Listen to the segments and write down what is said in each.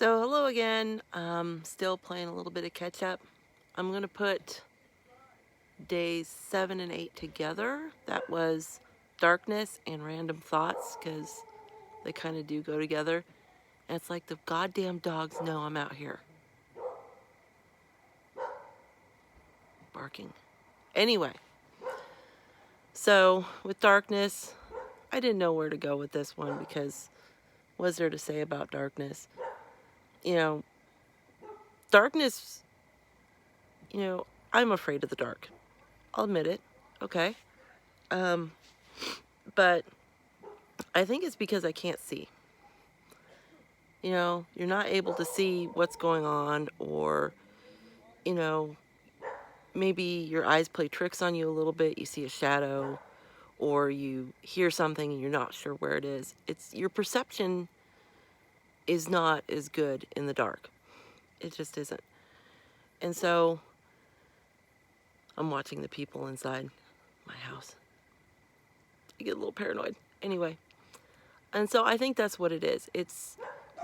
So hello again. Still playing a little bit of catch up. I'm going to put days 7 and 8 together. That was darkness and random thoughts because they kind of do go together. And it's like the goddamn dogs know I'm out here barking. Anyway, so with darkness, I didn't know where to go with this one because what's there to say about darkness? You know, darkness, I'm afraid of the dark. I'll admit it. Okay. Um, but I think it's because I can't see. You're not able to see what's going on, or, you know, maybe your eyes play tricks on you a little bit. You see a shadow, or you hear something and you're not sure where it is. It's your perception is not as good in the dark. It just isn't. And so I'm watching the people inside my house. I get a little paranoid. Anyway, and so I think that's what it is. It's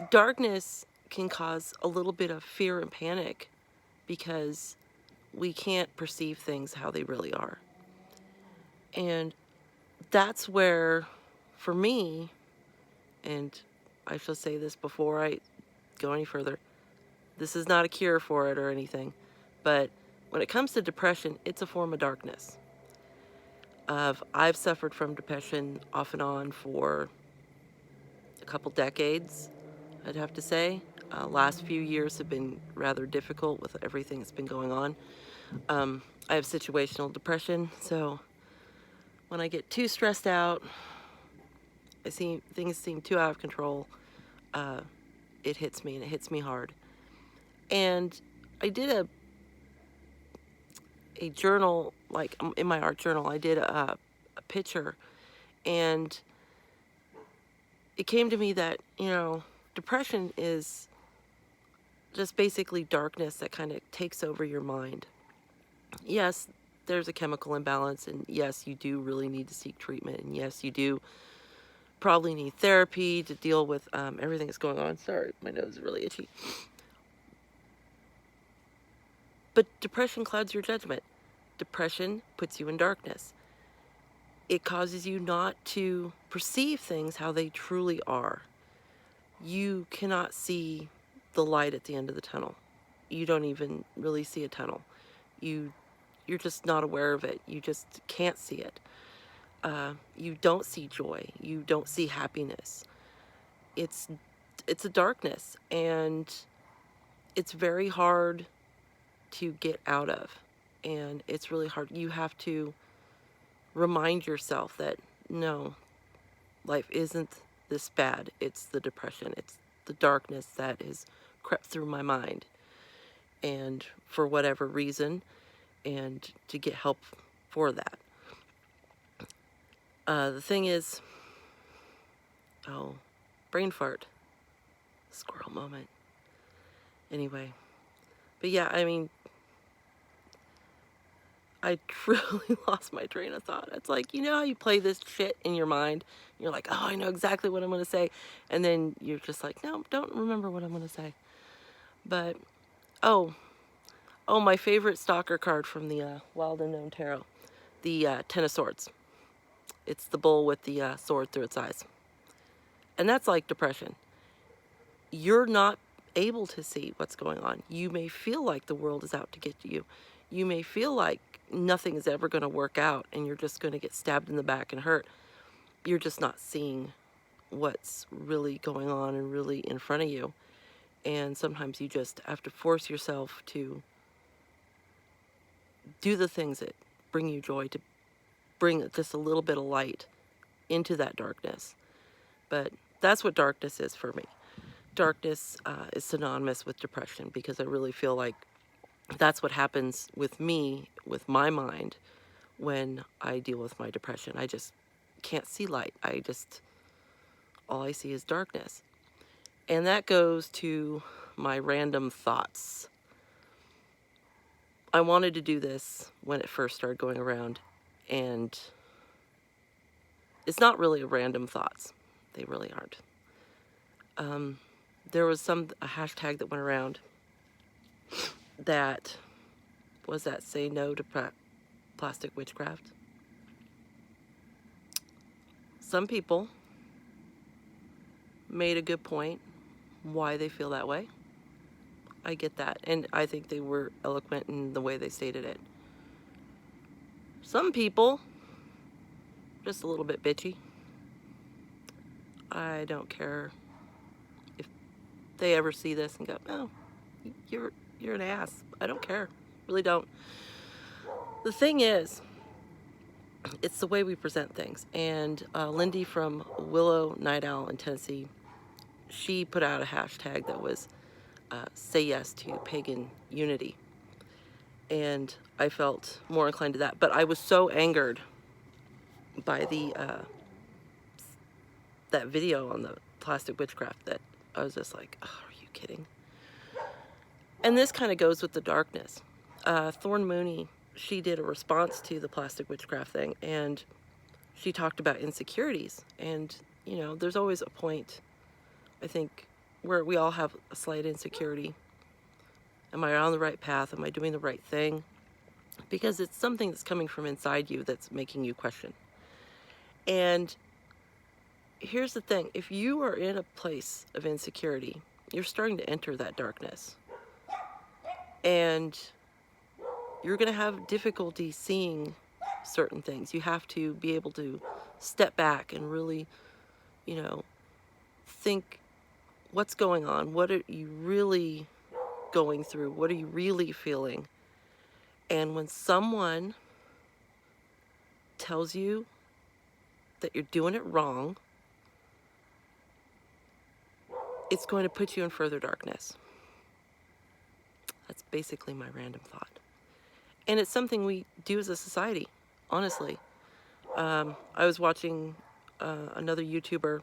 darkness can cause a little bit of fear and panic because we can't perceive things how they really are. And that's where, for me, and I shall say this before I go any further, this is not a cure for it or anything, but when it comes to depression, it's a form of darkness. I've suffered from depression off and on for a couple decades, I'd have to say. Last few years have been rather difficult with everything that's been going on. I have situational depression, so when I get too stressed out, things seem too out of control, it hits me, and it hits me hard. And I did a journal, like in my art journal, I did a picture, and it came to me that, depression is just basically darkness that kind of takes over your mind. Yes, there's a chemical imbalance, and yes, you do really need to seek treatment, and yes, you do probably need therapy to deal with everything that's going on. Sorry, my nose is really itchy. But depression clouds your judgment. Depression puts you in darkness. It causes you not to perceive things how they truly are. You cannot see the light at the end of the tunnel. You don't even really see a tunnel. You're just not aware of it. You just can't see it. You don't see joy. You don't see happiness. It's a darkness, and it's very hard to get out of, and it's really hard. You have to remind yourself that no, life isn't this bad. It's the depression. It's the darkness that has crept through my mind, and for whatever reason, and to get help for that. The thing is, oh, brain fart, squirrel moment. Anyway, but yeah, I mean, I truly lost my train of thought. It's like, how you play this shit in your mind? You're like, oh, I know exactly what I'm going to say. And then you're just like, no, don't remember what I'm going to say. But, oh, my favorite stalker card from the Wild Unknown Tarot, the Ten of Swords. It's the bull with the sword through its eyes. And that's like depression. You're not able to see what's going on. You may feel like the world is out to get you. You may feel like nothing is ever going to work out and you're just going to get stabbed in the back and hurt. You're just not seeing what's really going on and really in front of you. And sometimes you just have to force yourself to do the things that bring you joy, to bring just a little bit of light into that darkness. But that's what darkness is for me. Darkness is synonymous with depression, because I really feel like that's what happens with me, with my mind, when I deal with my depression. I just can't see light. All I see is darkness. And that goes to my random thoughts. I wanted to do this when it first started going around, and it's not really random thoughts. They really aren't. there was a hashtag that went around that was that say no to plastic witchcraft. Some people made a good point why they feel that way. I get that, and I think they were eloquent in the way they stated it. Some people, just a little bit bitchy. I don't care if they ever see this and go, oh, you're an ass. I don't care. Really don't. The thing is, it's the way we present things. And Lindy from Willow Night Owl in Tennessee, she put out a hashtag that was say yes to pagan unity. And I felt more inclined to that. But I was so angered by that video on the plastic witchcraft that I was just like, oh, are you kidding? And this kind of goes with the darkness. Thorn Mooney, she did a response to the plastic witchcraft thing, and she talked about insecurities. And, you know, there's always a point, I think, where we all have a slight insecurity. Am I on the right path? Am I doing the right thing? Because it's something that's coming from inside you that's making you question. And here's the thing. If you are in a place of insecurity, you're starting to enter that darkness. And you're going to have difficulty seeing certain things. You have to be able to step back and really, you know, think what's going on. What are you really going through? What are you really feeling? And when someone tells you that you're doing it wrong, it's going to put you in further darkness. That's basically my random thought. And it's something we do as a society, honestly. I was watching another YouTuber,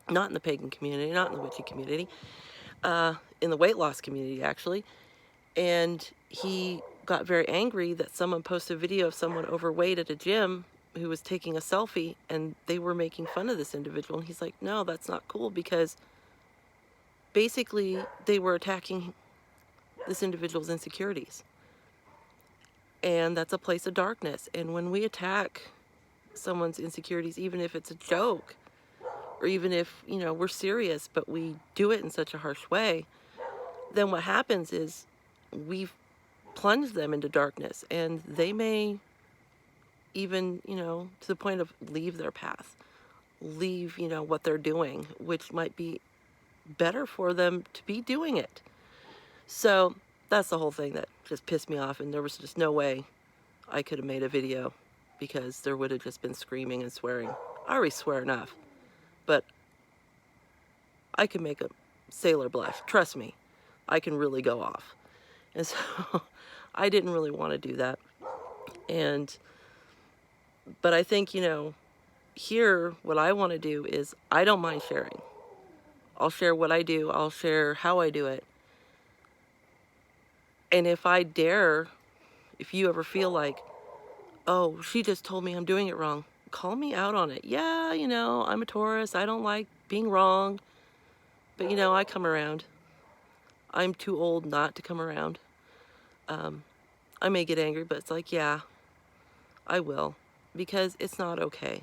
not in the pagan community, not in the witchy community, in the weight loss community, actually. And he got very angry that someone posted a video of someone overweight at a gym who was taking a selfie, and they were making fun of this individual. And he's like, no, that's not cool, because basically they were attacking this individual's insecurities. And that's a place of darkness. And when we attack someone's insecurities, even if it's a joke, or even if, you know, we're serious, but we do it in such a harsh way, then what happens is we've plunged them into darkness, and they may even, you know, to the point of leave their path, leave, you know, what they're doing, which might be better for them to be doing it. So that's the whole thing that just pissed me off, and there was just no way I could have made a video, because there would have just been screaming and swearing. I already swear enough, but I can make a sailor blush. Trust me, I can really go off. And so I didn't really want to do that. But I think, you know, here, what I want to do is, I don't mind sharing. I'll share what I do. I'll share how I do it. And if you ever feel like, oh, she just told me I'm doing it wrong, call me out on it. Yeah, you know, I'm a Taurus. I don't like being wrong. But, you know, I come around. I'm too old not to come around. I may get angry, but it's like, yeah, I will. Because it's not okay.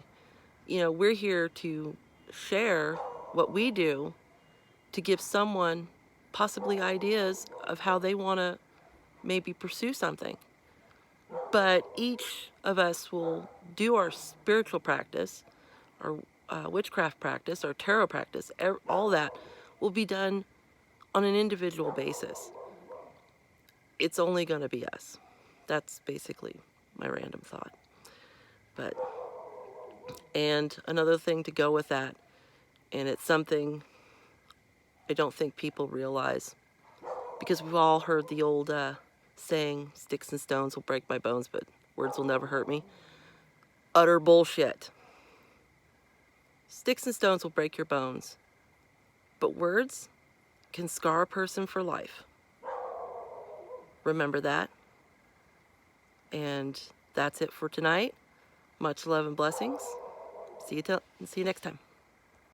You know, we're here to share what we do to give someone possibly ideas of how they want to maybe pursue something. But each of us will do our spiritual practice, our witchcraft practice, our tarot practice, all that will be done on an individual basis. It's only going to be us. That's basically my random thought. And another thing to go with that, and it's something I don't think people realize, because we've all heard the old saying, sticks and stones will break my bones, but words will never hurt me. Utter bullshit. Sticks and stones will break your bones, but words can scar a person for life. Remember that. And that's it for tonight. Much love and blessings. See you next time.